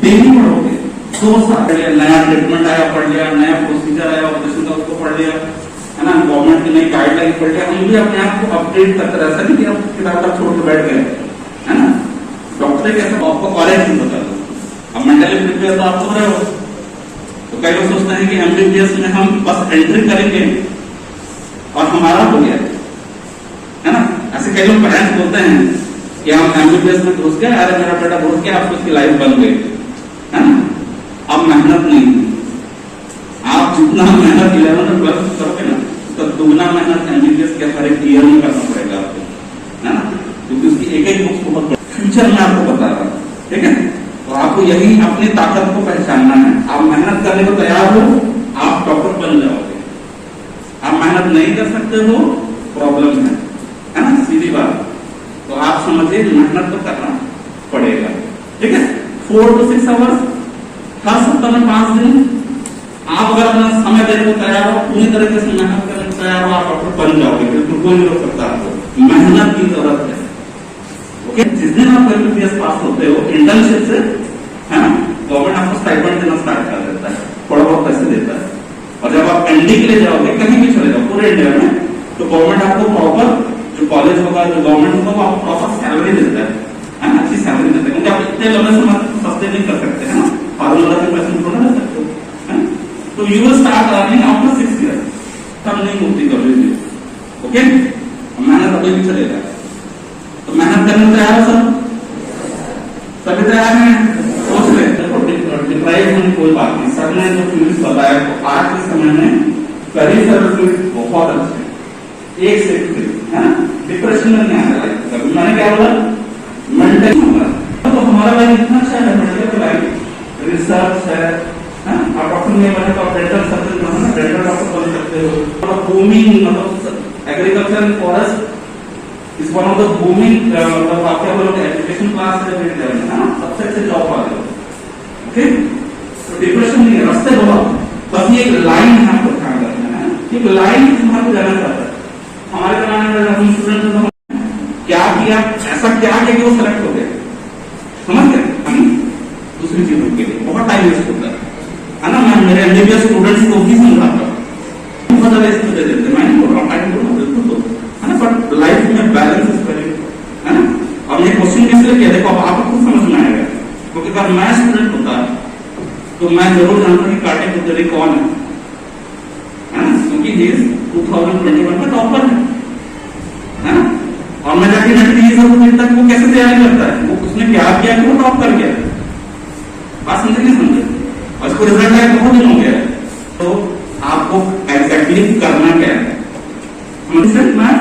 डेली पढ़ोगे, 2 साल नया ट्रीटमेंट आया पढ़ लिया, नया प्रोसीजर आया ऑपरेशन का उसको पढ़ लिया, है ना, गवर्नमेंट की नई गाइडलाइन पढ़ लिया, हम भी अपने आप को अपडेट करते रहे। ऐसा नहीं कि आप किताब तक छोड़ के बैठ गए, है ना। डॉक्टर कैसे आपको और एक चीज बता दो, अब मेंटली प्रिपेयर तो आप हो रहे हो। तो कई लोग सोचते हैं कि एमबीबीएस में हम बस एंट्री करेंगे और हमारा हो गया, है ना। ऐसे कई लोग पेरेंट्स बोलते हैं कि हम एमबीबीएस में घुस गए, अरे मेरा बेटा घुस गया, आपको उसकी लाइफ बन गई, है ना। अब मेहनत नहीं, आप जितना मेहनत 11 और 12 करोगे ना, तो दुगना मेहनत एमबीबीएस के हर एक ईयर में करना पड़ेगा आपको, है ना, क्योंकि उसकी एक एक बुक्स बहुत फ्यूचर में आपको बता रहा है, ठीक है। तो आपको यही अपनी ताकत को पहचानना है। आप मेहनत करने को तैयार हो, आप डॉक्टर बन जाओगे। आप मेहनत नहीं कर सकते हो, प्रॉब्लम है ना, सीधी बात। तो आप समझिए मेहनत तो करना पड़ेगा, ठीक है। 4 to 6 आवर्स हर सप्ताह में 5 दिन आप अगर अपना समय देने को तैयार हो, पूरी तरीके से मेहनत करने को तैयार हो, आप डॉक्टर बन जाओगे, बिल्कुल कोई नहीं रोक सकता आपको। मेहनत की जरूरत है, ओके। जिस दिन आप एमबीबीएस पास होते हो इंटर्नशिप से, है ना, गवर्नमेंट आपको स्टाइपेंड देना स्टार्ट कर देता है, थोड़ा बहुत पैसे देता है। और जब आप एनडी के लिए जाओगे, कहीं भी चले जाओ पूरे इंडिया में, तो गवर्नमेंट आपको प्रॉपर जो कॉलेज होगा, जो गवर्नमेंट होगा, वो आपको प्रॉपर सैलरी देता है ना, अच्छी सैलरी देता है, क्योंकि आप इतने लंबे समय सस्ते नहीं कर सकते, है ना, 12 के पैसे थोड़ा दे सकते हो, है। तो you will start earning after 6 year, तब नहीं होती कभी भी, ओके। मेहनत अभी भी चलेगा, तो मेहनत करने तैयार हो सब, सभी तैयार हैं। सोच ले, देखो डिप्राइव होने कोई बात नहीं, सर ने जो फिजिक्स बताया तो आज के समय में करी सर्विस बहुत अच्छे, एक से एक, है ना, डिप्रेशन में नहीं आ रहा है। कभी मैंने क्या बोला, मेंटल होगा, तो हमारा लाइफ इतना अच्छा है, मेडिकल लाइफ रिसर्च है, आप डॉक्टर नहीं बने तो आप डेंटल सर्जन बनो ना, डेंटल डॉक्टर बन सकते हो। बूमिंग मतलब agriculture and forest is one of the booming, मतलब आप क्या बोलोगे, एजुकेशन क्लास है ना, सबसे अच्छे जॉब वाले, ओके। तो डिप्रेशन नहीं है, रास्ते बहुत, बस ये एक लाइन है, आपको ध्यान रखना है, एक लाइन तुम्हारे जाना चाहता है। हमारे जमाने में हम स्टूडेंट क्या किया, ऐसा क्या किया कि वो सेलेक्ट हो गए, समझ गए। दूसरी चीजों के लिए बहुत टाइम वेस्ट होता है ना। मैं मेरे एमबीबीएस स्टूडेंट्स को भी समझाता हूँ, बहुत ज्यादा इसको दे देते, मैं नहीं बोल रहा हूँ, टाइम बोल रहा हूँ, बिल्कुल दो, है ना, बट लाइफ में बैलेंस इज वेरी, है ना। और ये क्वेश्चन किसलिए किया, देखो अब आपको खुद समझ में आएगा, क्योंकि अगर मैं स्टूडेंट होता तो मैं जरूर जानता कि कार्टिक पुतरी कौन है ना, क्योंकि ये 2021 का टॉपर है ना। और मैं जाके तक वो कैसे तैयारी करता है, वो उसने क्या किया कि वो टॉप कर गया, बात समझे नहीं समझे, और इसको रिजल्ट आया बहुत दिन हो गया। तो आपको एग्जैक्टली करना क्या है, मैं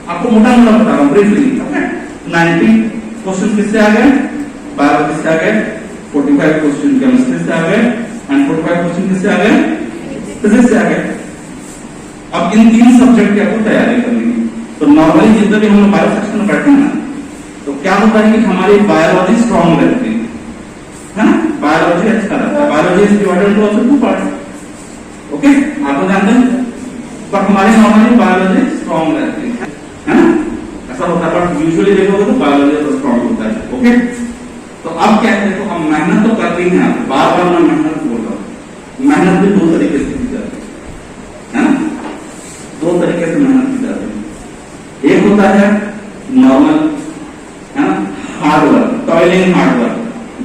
आपको मोटा मोटा बता रहा हूँ ब्रीफली, ओके। 90 क्वेश्चन किससे आ गए, बायोलॉजी से आ गए, 45 क्वेश्चन केमिस्ट्री से आ गए, एंड 45 क्वेश्चन किससे आ गए, फिजिक्स से आ गए। अब इन 3 सब्जेक्ट की आपको तैयारी करनी है। तो नॉर्मली जितने भी हम बायो सेक्शन में बैठे हैं ना, तो क्या होता है कि हमारी बायोलॉजी स्ट्रांग रहती है ना, बायोलॉजी अच्छा रहता है। Biology is divided into also 2 parts, okay, आप तो जानते हैं, पर हमारे नॉर्मली बायोलॉजी स्ट्रॉन्ग रहती है ना, ऐसा होता है, बट यूजुअली देखोगे तो बायोलॉजी तो स्ट्रॉन्ग होता है। ओके, तो अब क्या है, देखो हम मेहनत तो कर रही हैं, बार बार मैं मेहनत बोल रहा हूँ, मेहनत भी दो तरीके से की जाती है ना, दो तरीके से मेहनत की जाती है। एक होता है नॉर्मल, है ना, hard work, toiling hard work,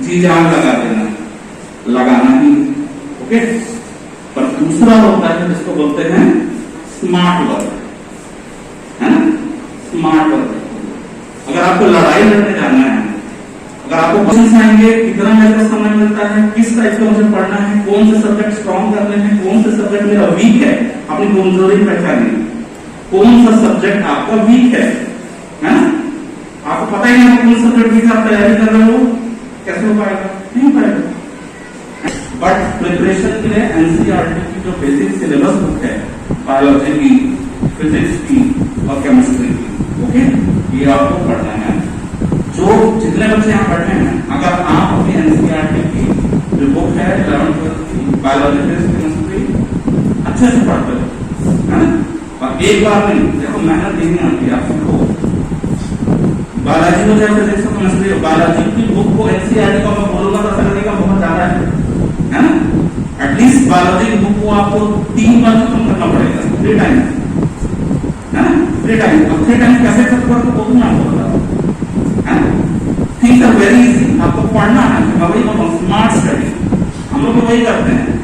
जी जान लगा देना, लगाना ही। ओके, पर दूसरा होता है जिसको बोलते हैं स्मार्ट वर्क, है ना, स्मार्ट वर्क। अगर आपको लड़ाई लड़ने जाना है, अगर आपको क्वेश्चन आएंगे, कितना मेरे को समय मिलता है, किस टाइप का मुझे पढ़ना है, कौन से सब्जेक्ट स्ट्रॉन्ग करने हैं, कौन से सब्जेक्ट मेरा वीक है, अपनी कमजोरी पहचानिए, कौन सा सब्जेक्ट आपका वीक है ना, आपको पता ही नहीं कौन सा सब्जेक्ट वीक आप तैयारी कर रहे हो, कैसे हो पाएगा, नहीं पाएगा। बट प्रिपरेशन के लिए एनसीईआरटी की जो बेसिक सिलेबस बुक है, बायोलॉजी की, फिजिक्स की और केमिस्ट्री की, ओके, ये आपको पढ़ना है। जो जितने बच्चे यहाँ पढ़ रहे हैं, अगर आप अपनी एनसीईआरटी की जो बुक है 11th 12th की बायोलॉजी, फिजिक्स, केमिस्ट्री अच्छे से पढ़ते हो, है ना, और एक बार नहीं, देखो मेहनत नहीं आती, आप सीखो बायोलॉजी को, जैसे फिजिक्स और केमिस्ट्री, बायोलॉजी की बुक को एनसीईआरटी को मैं बोलूंगा तो ऐसा लगेगा बहुत ज्यादा है ना, एटलीस्ट बायोलॉजी की बुक को आपको 3 बार खत्म करना पड़ेगा, 3 टाइम, है ना, 3 टाइम। अब 3 टाइम कैसे खत्म करोगे वो भी मैं आपको बताऊं, है ना, थिंग्स आर वेरी इजी, आपको पढ़ना है, मैं वही बोल रहा हूं, स्मार्ट स्टडी, हम लोग तो वही करते हैं,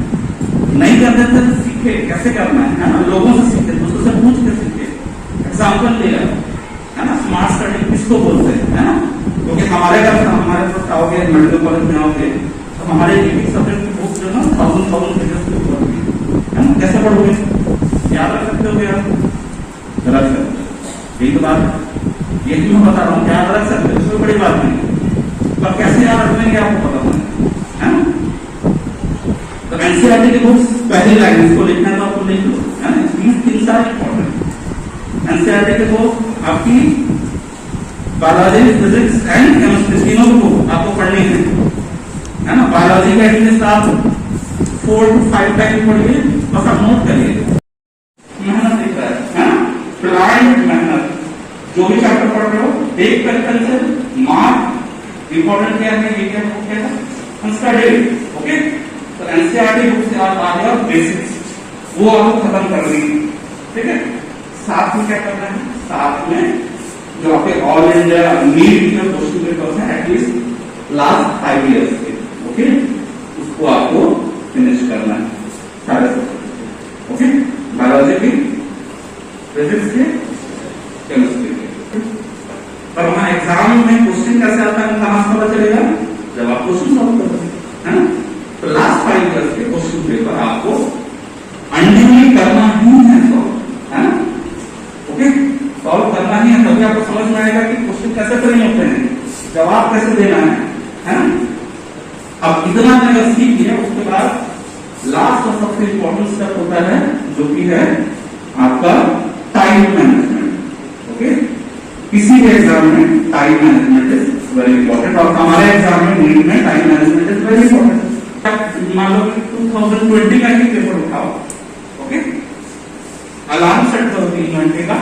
नहीं करते थे तो सीखे कैसे करना है ना, लोगों से सीखे, दूसरों से पूछ के सीखे, एग्जाम्पल लिया, है ना, स्मार्ट स्टडी किसको बोलते हैं, है ना, क्योंकि हमारे घर हमारे पास आओगे, मेडिकल कॉलेज में आओगे तो हमारे एक सब्जेक्ट की बुक जो है ना 1000 पेजेस की बुक है ना, कैसे पढ़ोगे, याद रख सकते हो यार, रख सकते हो, यही तो बात है, यही मैं बता रहा हूँ, याद रख सकते हो, कोई बड़ी बात नहीं, पर कैसे याद रख लेंगे आपको पता नहीं, है ना। तो एनसीईआरटी की बुक्स पहली लाइन, इसको लिखना है तो आपको लिख लो, है ना, these things are important। NCERT की बुक आपकी बायोलॉजी, फिजिक्स एंड केमिस्ट्री तीनों की बुक आपको पढ़नी है ना, बायोलॉजी का एटलीस्ट आप 4 to 5 टाइम पढ़िए, बस आप नोट करिए, मेहनत दिख रहा है ना, प्लान्ड मेहनत, जो भी चैप्टर पढ़ रहे हो, एक तरीके से मार्क इंपॉर्टेंट क्या है, ये क्या बुक है, स्टडी, ओके। तो एनसीईआरटी बुक से आप आ गया बेसिक्स, वो आपको खत्म करनी है, ठीक है। साथ में क्या करना है, साथ में जो आपके ऑल इंडिया नीट के क्वेश्चन पेपर्स हैं, एटलीस्ट लास्ट 5 years के, ओके, उसको आपको फिनिश करना है सारे, ओके, बायोलॉजी की, फिजिक्स के, केमिस्ट्री के। पर वहां एग्जाम में क्वेश्चन कैसे आता है कहां से पता चलेगा, जब आप क्वेश्चन सॉल्व करोगे, है ना। तो लास्ट 5 years के क्वेश्चन पेपर आपको अनड्यूली करना ही है सॉल्व, है ना, ओके, सॉल्व करना ही है, तभी आपको समझ में आएगा कि क्वेश्चन कैसे फ्रेम होते हैं, जवाब कैसे देना है ना। अब इतना अगर सीख लिया, उसके बाद लास्ट और सबसे इंपॉर्टेंट स्टेप होता है जो कि है आपका टाइम मैनेजमेंट, ओके। किसी भी एग्जाम में time management is very important, और हमारे एग्जाम में नीट में time management is very important. मान लो कि 2020 का ही पेपर उठाओ, ओके, अलार्म सेट करो 3 घंटे का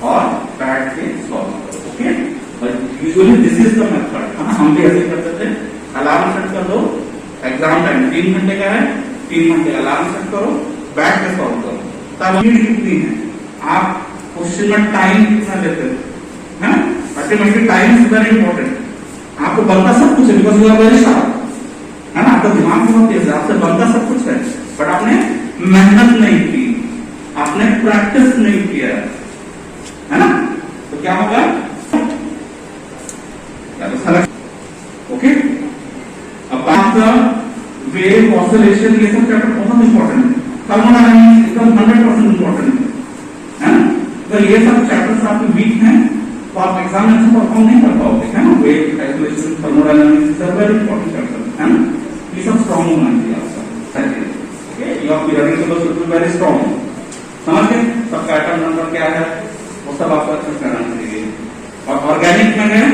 और बैठ के सॉल्व करो, ओके। और usually this is the method, हम भी ऐसे करते थे, अलार्म सेट कर दो, एग्जाम टाइम 3 घंटे का है, 3 घंटे अलार्म सेट करो, बैठ के सॉल्व करो, तब कितनी है, आप क्वेश्चन में टाइम कितना लेते हैं, ultimately time is very important, आपको बनता सब कुछ है, because you are very sharp, है ना, आपका दिमाग बहुत तेज है, आपसे बनता सब कुछ है, बट आपने मेहनत नहीं की, आपने प्रैक्टिस नहीं किया, है ना, तो क्या होगा, ओके। अब आपका वेव ऑसिलेशन ये सब चैप्टर बहुत इंपॉर्टेंट है, थर्मोडायनामिक्स एकदम 100% इंपॉर्टेंट है ना। तो ये सब चैप्टर्स आपके वीक हैं तो आप एग्जाम में अच्छा परफॉर्म नहीं कर पाओगे, है ना। वेव आइसोलेशन, थर्मोडायनामिक्स सब वेरी इंपॉर्टेंट चैप्टर है ना, ये सब स्ट्रॉन्ग होना चाहिए आपका, okay. You are hearing so should be very strong, समझ गए, सबका आइटम नंबर क्या है वो सब आपको अच्छे से करना चाहिए। और ऑर्गेनिक में है,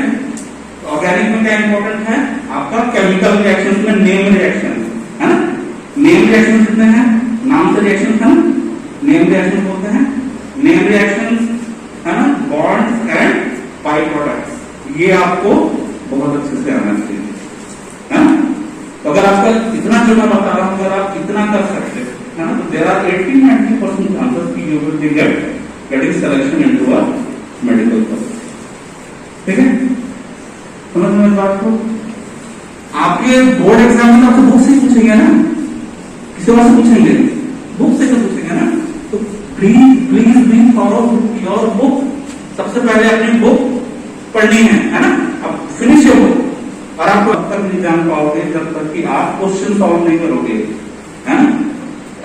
ऑर्गेनिक में क्या इंपॉर्टेंट है आपका केमिकल रिएक्शन में नेम रिएक्शन, है ना। नेम रिएक्शन कितने हैं, कौन सा रिएक्शन था? नेम रिएक्शन बोलते हैं। नेम रिएक्शन है ना, बॉन्ड्स एंड बाई प्रोडक्ट्स, ये आपको बहुत अच्छे से आना चाहिए, है ना। तो अगर आपका इतना जो मैं बता रहा हूं, अगर आप इतना कर सकते हैं ना, तो देयर आर 80-90% चांसेस कि you will getting selection into a medical college. ठीक है, समझ में इस बात को? आपके बोर्ड एग्जाम में आपको बुक से ही पूछेंगे ना, किसी और से पूछेंगे? बुक से तो पूछेंगे ना। तो please be follow your book. सबसे पहले अपनी बुक पढ़नी है ना। अब फिनिश योर बुक। और आप तब तक नहीं जान पाओगे जब तक कि आप क्वेश्चन सॉल्व नहीं करोगे, है ना।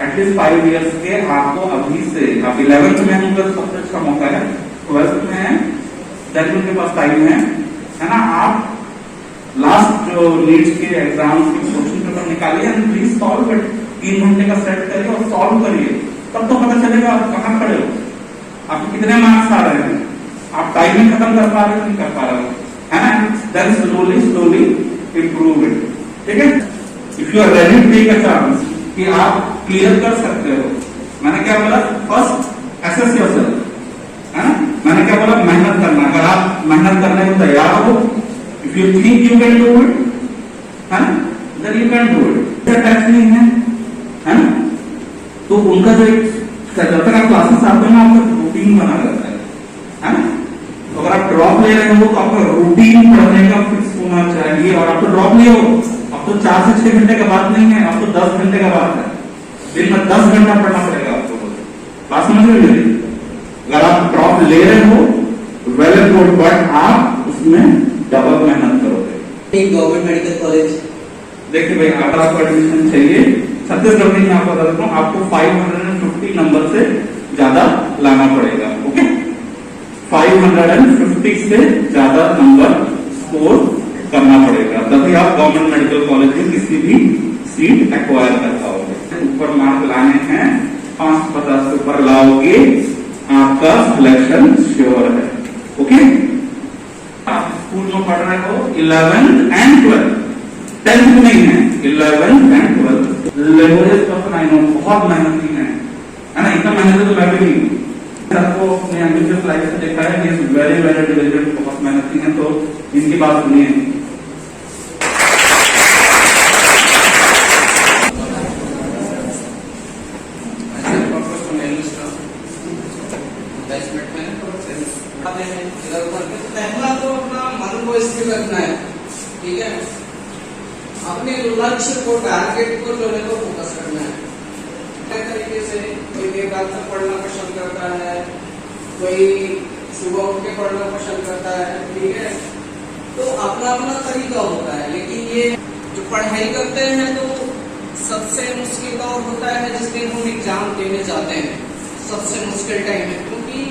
एटलीस्ट 5 इयर्स के आपको अभी से, आप 11th में हैं तो सबसे अच्छा मौका है, 12th में है, 10th के पास टाइम है ना। आप लास्ट जो नीट्स के एग्जाम्स के क्वेश्चन पेपर निकालिए एंड प्लीज सॉल्व इट। 3 घंटे का सेट करिए और सॉल्व करिए, तब तो पता चलेगा आप कहाँ खड़े हो, आपको कितने मार्क्स आ रहे हैं, आप टाइम में खत्म कर पा रहे हो नहीं कर पा रहे हो, है ना। Then slowly improve it. ठीक है, if you are ready to take a chance कि आप क्लियर कर सकते हो। मैंने क्या बोला? फर्स्ट असेस योरसेल्फ, है ना। मैंने क्या बोला? मेहनत करना। अगर आप मेहनत करने को तैयार हो, if you think you can do it, है ना, then you can do it. Touch नहीं है ना, तो उनका जो जब तक आप क्लासेस आते हैं आपका रूटीन बना रहता है ना। तो अगर आप ड्रॉप ले रहे हो तो आपका रूटीन पढ़ने का फिक्स होना चाहिए। और आप तो ड्रॉप ले हो, अब तो 4 से 6 घंटे का बात नहीं है, अब तो 10 घंटे का बात है। दिन में 10 घंटा पढ़ना पड़ेगा आपको। बात समझ रहे हो? अगर आप ड्रॉप ले रहे हो वेल एंड गुड, बट आप उसमें डबल मेहनत करोगे। गवर्नमेंट मेडिकल कॉलेज देखिए भाई, अगर आपको एडमिशन चाहिए छत्तीसगढ़ में, आपको बता देता हूँ, आपको 550 नंबर से ज्यादा लाना पड़ेगा। ओके, 550 से ज्यादा नंबर स्कोर करना पड़ेगा, तभी आप गवर्नमेंट मेडिकल कॉलेज में किसी भी सीट एक्वायर कर पाओगे। ऊपर मार्क लाने हैं, 550 से ऊपर लाओगे, आपका सिलेक्शन श्योर है। ओके, आप स्कूल में पढ़ रहे हो 11th and 12th, 10th में नहीं है, 11th and 12th। Laborious person I know, बहुत मेहनती है ना। इतना मेहनत तो मैं भी नहीं हूँ, सबको अपने एम्बिशियस लाइफ से देखा है कि वेरी वेरी डिलिजेंट, बहुत मेहनती हैं, तो इनकी बात सुनिए। पहला तो अपना मन को स्थिर रखना है, ठीक है। अपने लक्ष्य को, टारगेट को जो है तो फोकस करना है। तरीके से कोई देर रात तक पढ़ना पसंद करता है, कोई सुबह उठ के पढ़ना पसंद करता है, ठीक है। तो अपना अपना तरीका होता है, लेकिन ये जो पढ़ाई करते हैं तो सबसे मुश्किल दौर होता है जिस दिन हम एग्जाम देने जाते हैं, सबसे मुश्किल टाइम है। क्योंकि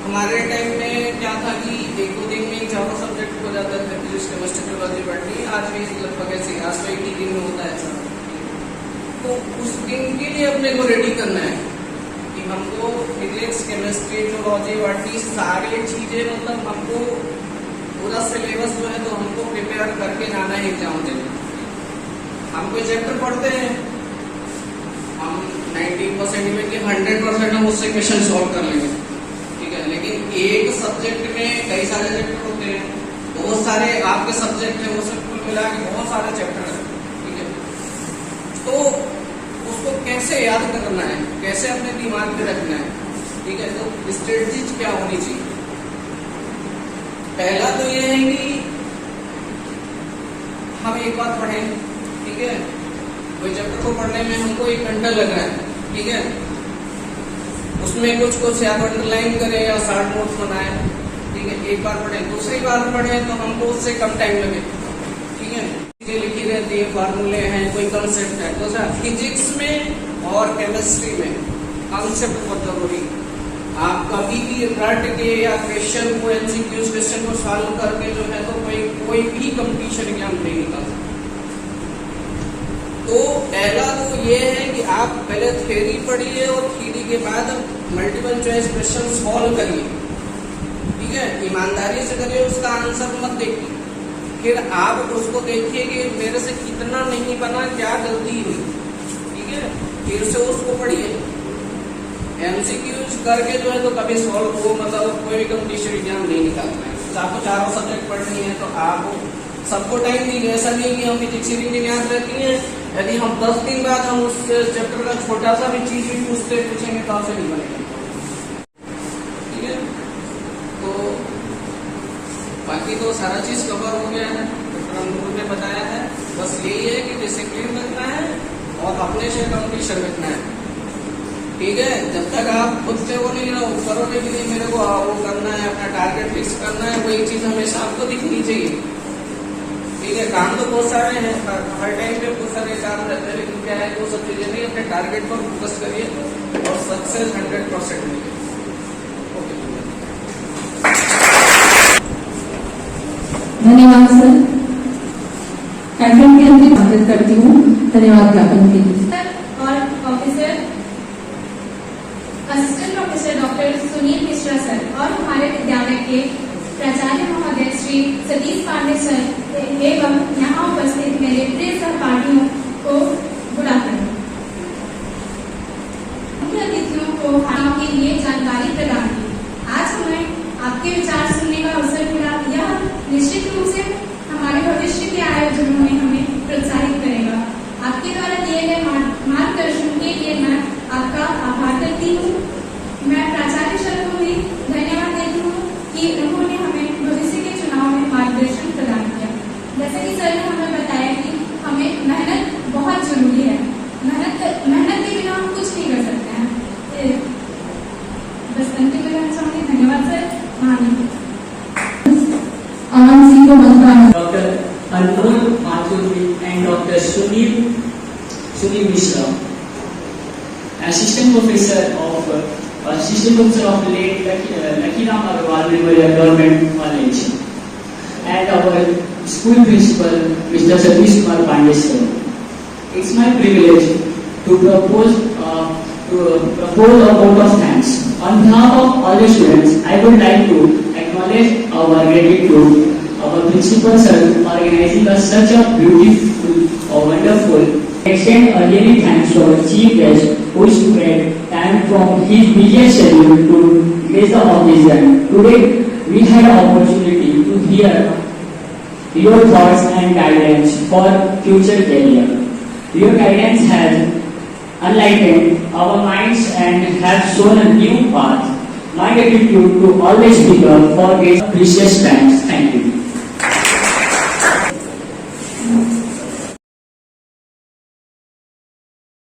हमारे टाइम में क्या था कि 1-2 दिन में 4 सब्जेक्ट हो जाता था, फिजिक्स केमिस्ट्री बायोलॉजी पढ़नी। आज भी लगभग ऐसे, आज तो 1 ही दिन में होता है ऐसा। तो उस दिन के लिए अपने को रेडी करना है कि हमको फिजिक्स केमिस्ट्री बायोलॉजी बॉटनी सारी चीजें, मतलब हमको पूरा सिलेबस जो है तो हमको प्रिपेयर करके जाना है एग्जाम देने। हम कोई चैप्टर पढ़ते हैं, हम 90% में कि 100% हम उससे क्वेश्चन सॉल्व कर लेंगे, ठीक है। लेकिन एक सब्जेक्ट में कई सारे चैप्टर होते हैं, बहुत सारे आपके सब्जेक्ट है, वो सब कुल मिला के बहुत सारे चैप्टर है, ठीक है। तो उसको कैसे याद करना है, कैसे अपने दिमाग में रखना है, ठीक है। तो स्ट्रेटजी क्या होनी चाहिए? पहला तो ये है कि हम एक बात पढ़ें, ठीक है। कोई चैप्टर को पढ़ने में हमको 1 घंटा लग रहा है, ठीक है। उसमें कुछ या अंडरलाइन करें या शॉर्ट नोट्स बनाए, ठीक है। एक बार पढ़ें, दूसरी बार पढ़ें तो हमको उससे कम टाइम लगे, ठीक है। चीजें लिखी रहती है, फार्मूले हैं, कोई कंसेप्ट है। तो फिजिक्स में और केमिस्ट्री में कंसेप्ट बहुत जरूरी। आप कभी भी रट के या क्वेश्चन को, एमसीक्यूज क्वेश्चन को सॉल्व करके जो है तो कोई भी कंपटीशन एग्जाम नहीं निकल। तो पहला तो ये है कि आप पहले थ्योरी पढ़िए और थ्योरी के बाद मल्टीपल चॉइस क्वेश्चन सॉल्व करिए, ठीक है। ईमानदारी से करिए, उसका आंसर मत देखिए। फिर आप उसको देखिए कि मेरे से कितना नहीं बना, क्या गलती हुई, ठीक है, फिर से उसको पढ़िए। एमसीक्यूज करके जो है तो कभी सॉल्व हो, मतलब कोई भी कॉम्पिटिशन एग्जाम नहीं निकालना है। तो आपको चारों सब्जेक्ट पढ़नी है तो आप सबको टाइम दीजिए। ऐसा नहीं कि हम फिजिक्स रीजनिंग याद रहती है, यदि हम 10 दिन बाद हम उस चैप्टर का छोटा सा भी चीज भी पूछेंगे तो आपसे नहीं बनेगा। ठीक है, तो बाकी तो सारा चीज कवर हो गया है, डॉक्टर ने बताया है। बस यही है कि डिसिप्लिन रखना है और अपने से कॉम्पिटिशन रखना है। ठीक है, जब तक आप खुद से वो नहीं करोगे कि नहीं मेरे को वो करना है, अपना टारगेट फिक्स करना है, वही चीज हमेशा आपको दिखनी चाहिए। ठीक है, काम तो बहुत सारे हैं, हर टाइम पे बहुत सारे काम रहते हैं, लेकिन क्या है वो सब चीजें नहीं, अपने टारगेट पर फोकस करिए और सक्सेस 100% मिलेगी। धन्यवाद सर। कार्यक्रम के अंतिम आमंत्रित करती हूँ धन्यवाद ज्ञापन के लिए। और officer assistant professor doctor Sunil Mishra sir और हमारे विद्यालय के प्राचार्य महोदय श्री सतीश पांडे सर एवं यहाँ उपस्थित मेरे प्रिय सहपाठियों को गुड आफ्टरनून। मुख्य अतिथियों को आपके लिए जानकारी प्रदान की। आज हमें आपके विचार सुनने का अवसर मिला। यह निश्चित रूप से हमारे भविष्य के आयोजनों में हमें प्रोत्साहित करेगा। आपके द्वारा दिए गए मार्गदर्शन के लिए मैं आपका आभार करती हूँ। मैं प्राचार्य सर को भी धन्यवाद देती हूँ कि उन्होंने हमें भविष्य के चुनाव में मार्गदर्शन प्रदान किया। जैसे कि सर ने हमें बताया कि हमें मेहनत बहुत जरूरी है, मेहनत के बिना हम कुछ नहीं कर सकते हैं। बस अंतिम में कहना चाहूँगी धन्यवाद सर। अमन सिंह को मंत्रालय Dr. Anmol Mathuri and Dr. Sunil Mishra, Assistant Professor of late Lakhiram Agarwal Memorial Government College, and our school principal Mr. Satish Kumar Pandey sir. It's my privilege to propose a vote of thanks. On behalf of all the students, I would like to acknowledge our gratitude our principal sir organizing such a beautiful or wonderful. Extend a really thanks to our chief guest who spent time from his busy schedule to grace the occasion. Today we had an opportunity to hear your thoughts and guidance for future career. Your guidance has enlightened our minds and has shown a new path. My gratitude to always speak up for these precious times. Thank you.